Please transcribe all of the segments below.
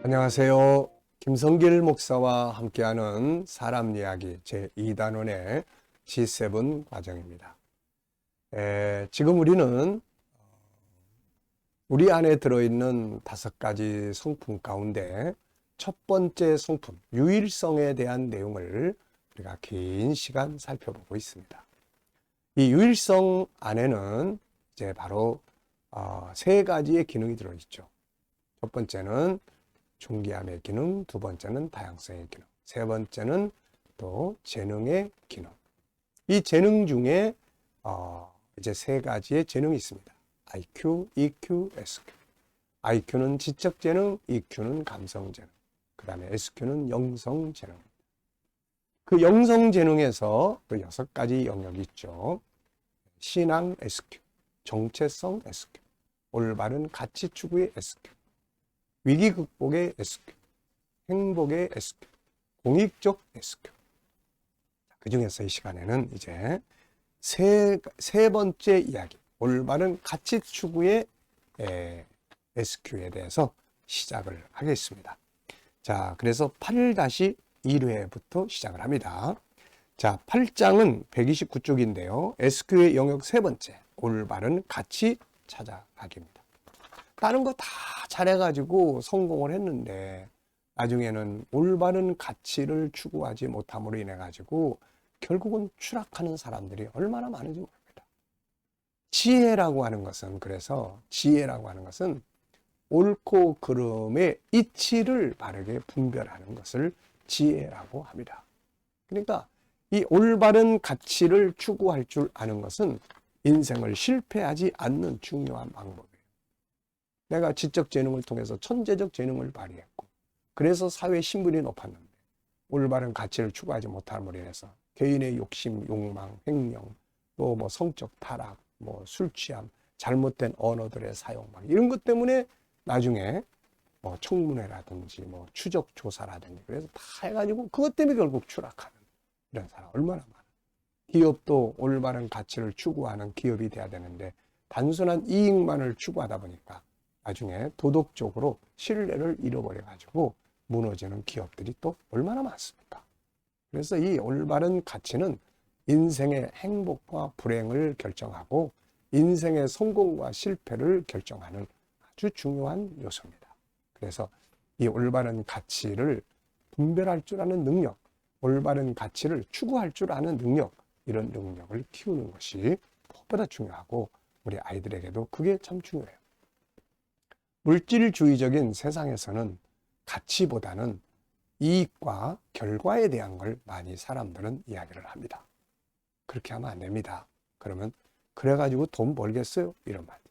안녕하세요. 김성길 목사와 함께하는 사람 이야기 제2단원의 G7 과정입니다. 지금 우리는 우리 안에 들어있는 5가지 성품 가운데 첫 번째 성품, 유일성에 대한 내용을 우리가 긴 시간 살펴보고 있습니다. 이 유일성 안에는 이제 바로 3가지의 기능이 들어있죠. 첫 번째는 존귀함의 기능, 두 번째는 다양성의 기능, 세 번째는 또 재능의 기능. 이 재능 중에 이제 3가지의 재능이 있습니다. IQ, EQ, SQ. IQ는 지적 재능, EQ는 감성 재능, 그 다음에 SQ는 영성 재능. 그 영성 재능에서 또 6가지 영역이 있죠. 신앙 SQ, 정체성 SQ, 올바른 가치 추구의 SQ, 위기 극복의 SQ, 행복의 SQ, 공익적 SQ. 그 중에서 이 시간에는 이제 세 번째 이야기, 올바른 가치 추구의 SQ에 대해서 시작을 하겠습니다. 자, 그래서 8-1회부터 시작을 합니다. 자, 8장은 129쪽인데요. SQ의 영역 세 번째, 올바른 가치 찾아가기입니다. 다른 거 다 잘해가지고 성공을 했는데 나중에는 올바른 가치를 추구하지 못함으로 인해 가지고 결국은 추락하는 사람들이 얼마나 많은지 모릅니다. 지혜라고 하는 것은, 그래서 지혜라고 하는 것은 옳고 그름의 이치를 바르게 분별하는 것을 지혜라고 합니다. 그러니까 이 올바른 가치를 추구할 줄 아는 것은 인생을 실패하지 않는 중요한 방법이에요. 내가 지적 재능을 통해서 천재적 재능을 발휘했고, 그래서 사회 신분이 높았는데 올바른 가치를 추구하지 못함으로 인해서 개인의 욕심, 욕망, 횡령, 또 뭐 성적 타락, 뭐 술 취함, 잘못된 언어들의 사용, 막 이런 것 때문에 나중에 뭐 청문회라든지 뭐 추적 조사라든지 그래서 다 해가지고 그것 때문에 결국 추락하는 이런 사람 얼마나 많아. 기업도 올바른 가치를 추구하는 기업이 돼야 되는데 단순한 이익만을 추구하다 보니까 나중에 도덕적으로 신뢰를 잃어버려 가지고 무너지는 기업들이 또 얼마나 많습니까? 그래서 이 올바른 가치는 인생의 행복과 불행을 결정하고 인생의 성공과 실패를 결정하는 아주 중요한 요소입니다. 그래서 이 올바른 가치를 분별할 줄 아는 능력, 올바른 가치를 추구할 줄 아는 능력, 이런 능력을 키우는 것이 무엇보다 중요하고 우리 아이들에게도 그게 참 중요해요. 물질주의적인 세상에서는 가치보다는 이익과 결과에 대한 걸 많이 사람들은 이야기를 합니다. 그렇게 하면 안 됩니다. 그러면 그래가지고 돈 벌겠어요? 이런 말들.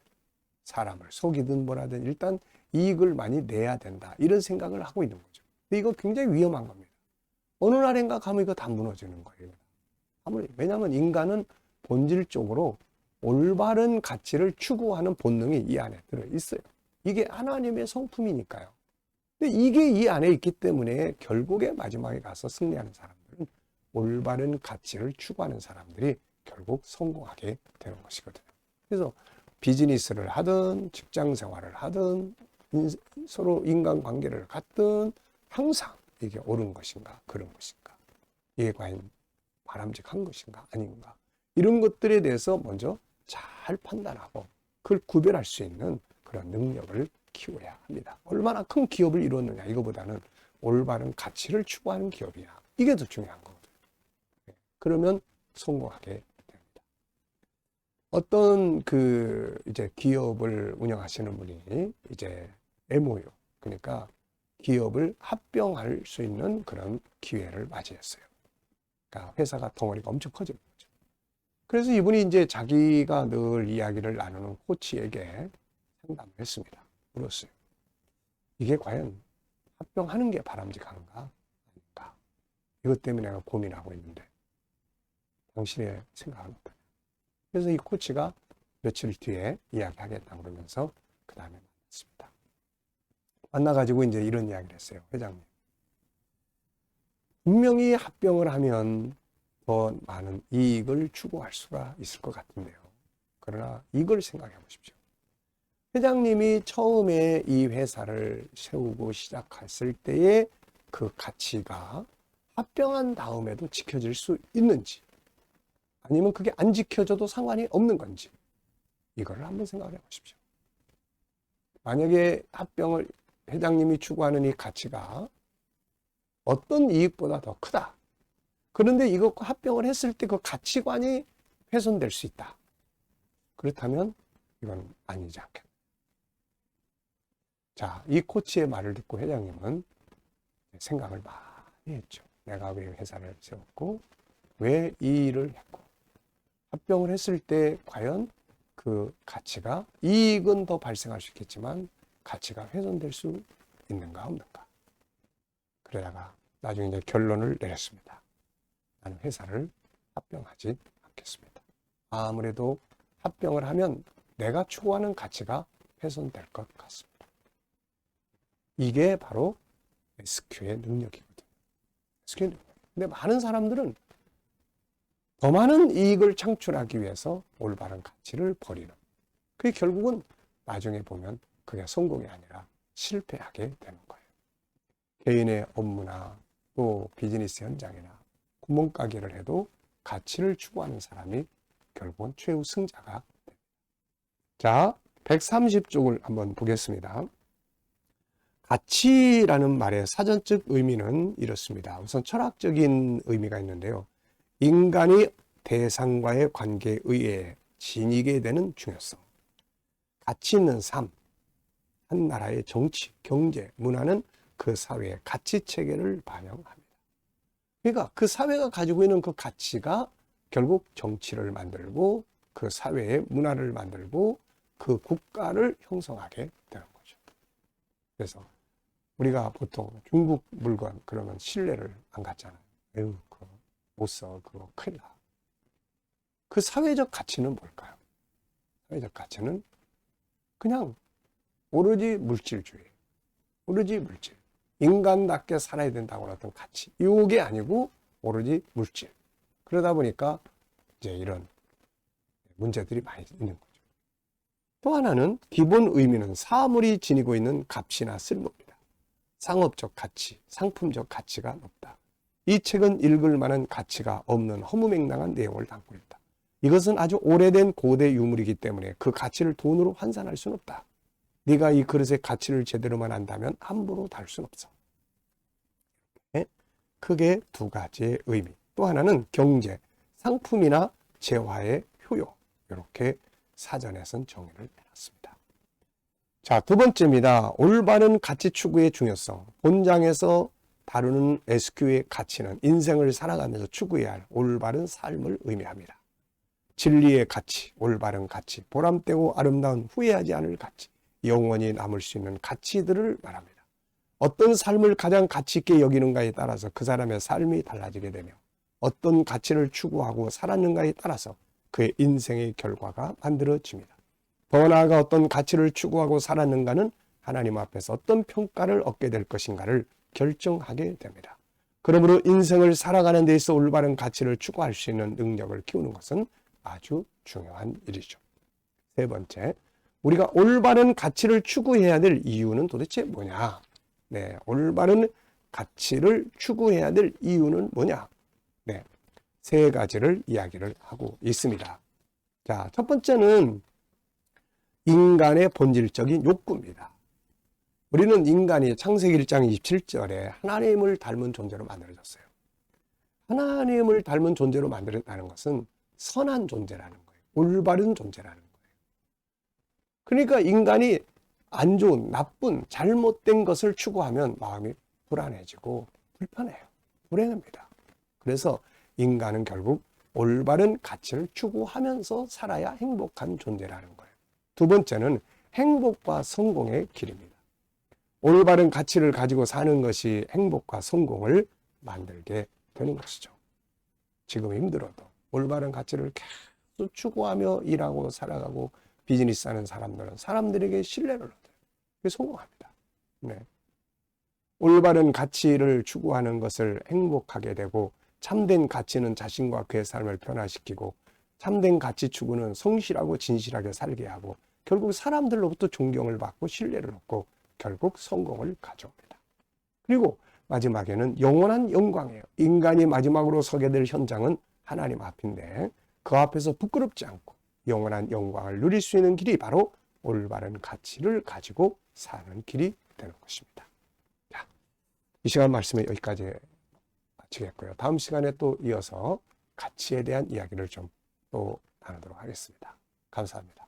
사람을 속이든 뭐라든 일단 이익을 많이 내야 된다. 이런 생각을 하고 있는 거죠. 근데 이거 굉장히 위험한 겁니다. 어느 날인가 가면 이거 다 무너지는 거예요. 왜냐하면 인간은 본질적으로 올바른 가치를 추구하는 본능이 이 안에 들어있어요. 이게 하나님의 성품이니까요. 근데 이게 이 안에 있기 때문에 결국에 마지막에 가서 승리하는 사람들은 올바른 가치를 추구하는 사람들이 결국 성공하게 되는 것이거든요. 그래서 비즈니스를 하든 직장 생활을 하든 서로 인간관계를 갖든 항상 이게 옳은 것인가 그런 것인가, 이게 과연 바람직한 것인가 아닌가, 이런 것들에 대해서 먼저 잘 판단하고 그걸 구별할 수 있는 그런 능력을 키워야 합니다. 얼마나 큰 기업을 이루었느냐 이거보다는 올바른 가치를 추구하는 기업이야, 이게 더 중요한 거거든요. 그러면 성공하게 됩니다. 어떤 이제 기업을 운영하시는 분이 이제 MOU, 그러니까 기업을 합병할 수 있는 그런 기회를 맞이했어요. 그러니까 회사가 덩어리가 엄청 커진 거죠. 그래서 이분이 이제 자기가 늘 이야기를 나누는 코치에게 상담을 했습니다. 물었어요. 이게 과연 합병하는 게 바람직한가 아닌가? 이것 때문에 내가 고민하고 있는데 당신의 생각은 어떠냐? 그래서 이 코치가 며칠 뒤에 이야기하겠다 그러면서 그 다음에 만났습니다. 만나가지고 이제 이런 이야기를 했어요. 회장님, 분명히 합병을 하면 더 많은 이익을 추구할 수가 있을 것 같은데요. 그러나 이걸 생각해 보십시오. 회장님이 처음에 이 회사를 세우고 시작했을 때의 그 가치가 합병한 다음에도 지켜질 수 있는지, 아니면 그게 안 지켜져도 상관이 없는 건지, 이거를 한번 생각해 보십시오. 만약에 합병을 회장님이 추구하는 이 가치가 어떤 이익보다 더 크다. 그런데 이것과 합병을 했을 때 그 가치관이 훼손될 수 있다. 그렇다면 이건 아니지 않겠나. 자, 이 코치의 말을 듣고 회장님은 생각을 많이 했죠. 내가 왜 회사를 세웠고, 왜 이 일을 했고, 합병을 했을 때 과연 그 가치가, 이익은 더 발생할 수 있겠지만 가치가 훼손될 수 있는가 없는가. 그러다가 나중에 이제 결론을 내렸습니다. 나는 회사를 합병하지 않겠습니다. 아무래도 합병을 하면 내가 추구하는 가치가 훼손될 것 같습니다. 이게 바로 SQ의 능력이거든요. SQ의 능력. 근데 많은 사람들은 더 많은 이익을 창출하기 위해서 올바른 가치를 버리는. 그게 결국은 나중에 보면 그게 성공이 아니라 실패하게 되는 거예요. 개인의 업무나 또 비즈니스 현장이나 구멍가게를 해도 가치를 추구하는 사람이 결국은 최후 승자가 됩니다. 자, 130쪽을 한번 보겠습니다. 가치라는 말의 사전적 의미는 이렇습니다. 우선 철학적인 의미가 있는데요. 인간이 대상과의 관계에 의해 지니게 되는 중요성. 가치 있는 삶, 한 나라의 정치, 경제, 문화는 그 사회의 가치 체계를 반영합니다. 그러니까 그 사회가 가지고 있는 그 가치가 결국 정치를 만들고 그 사회의 문화를 만들고 그 국가를 형성하게 되는 거죠. 그래서 우리가 보통 중국 물건 그러면 신뢰를 안 갖잖아요. 에휴, 그거 못 써. 그거 큰일 나. 그 사회적 가치는 뭘까요? 사회적 가치는 그냥 오로지 물질주의. 오로지 물질. 인간답게 살아야 된다고 어떤 가치. 이게 아니고 오로지 물질. 그러다 보니까 이제 이런 문제들이 많이 있는 거죠. 또 하나는 기본 의미는 사물이 지니고 있는 값이나 쓸모입니다. 상업적 가치, 상품적 가치가 높다. 이 책은 읽을 만한 가치가 없는 허무맹랑한 내용을 담고 있다. 이것은 아주 오래된 고대 유물이기 때문에 그 가치를 돈으로 환산할 수는 없다. 네가 이 그릇의 가치를 제대로만 안다면 함부로 다룰 수는 없어. 크게 두 가지의 의미. 또 하나는 경제, 상품이나 재화의 효용. 이렇게 사전에선 정의를 해놨습니다. 자, 두 번째입니다. 올바른 가치 추구의 중요성. 본장에서 다루는 SQ의 가치는 인생을 살아가면서 추구해야 할 올바른 삶을 의미합니다. 진리의 가치, 올바른 가치, 보람되고 아름다운 후회하지 않을 가치, 영원히 남을 수 있는 가치들을 말합니다. 어떤 삶을 가장 가치 있게 여기는가에 따라서 그 사람의 삶이 달라지게 되며 어떤 가치를 추구하고 살았는가에 따라서 그의 인생의 결과가 만들어집니다. 더 나아가 어떤 가치를 추구하고 살았는가는 하나님 앞에서 어떤 평가를 얻게 될 것인가를 결정하게 됩니다. 그러므로 인생을 살아가는 데 있어 올바른 가치를 추구할 수 있는 능력을 키우는 것은 아주 중요한 일이죠. 세 번째, 우리가 올바른 가치를 추구해야 될 이유는 도대체 뭐냐? 네, 올바른 가치를 추구해야 될 이유는 뭐냐? 네, 세 가지를 이야기를 하고 있습니다. 자, 첫 번째는 인간의 본질적인 욕구입니다. 우리는 인간이 창세기 1장 27절에 하나님을 닮은 존재로 만들어졌어요. 하나님을 닮은 존재로 만들었다는 것은 선한 존재라는 거예요. 올바른 존재라는 거예요. 그러니까 인간이 안 좋은, 나쁜, 잘못된 것을 추구하면 마음이 불안해지고 불편해요. 불행합니다. 그래서 인간은 결국 올바른 가치를 추구하면서 살아야 행복한 존재라는 거예요. 두 번째는 행복과 성공의 길입니다. 올바른 가치를 가지고 사는 것이 행복과 성공을 만들게 되는 것이죠. 지금 힘들어도 올바른 가치를 계속 추구하며 일하고 살아가고 비즈니스 하는 사람들은 사람들에게 신뢰를 얻어요. 그게 성공합니다. 네. 올바른 가치를 추구하는 것을 행복하게 되고 참된 가치는 자신과 그의 삶을 변화시키고 참된 가치 추구는 성실하고 진실하게 살게 하고 결국 사람들로부터 존경을 받고 신뢰를 얻고 결국 성공을 가져옵니다. 그리고 마지막에는 영원한 영광이에요. 인간이 마지막으로 서게 될 현장은 하나님 앞인데 그 앞에서 부끄럽지 않고 영원한 영광을 누릴 수 있는 길이 바로 올바른 가치를 가지고 사는 길이 되는 것입니다. 자, 이 시간 말씀은 여기까지 마치겠고요. 다음 시간에 또 이어서 가치에 대한 이야기를 좀 또 나누도록 하겠습니다. 감사합니다.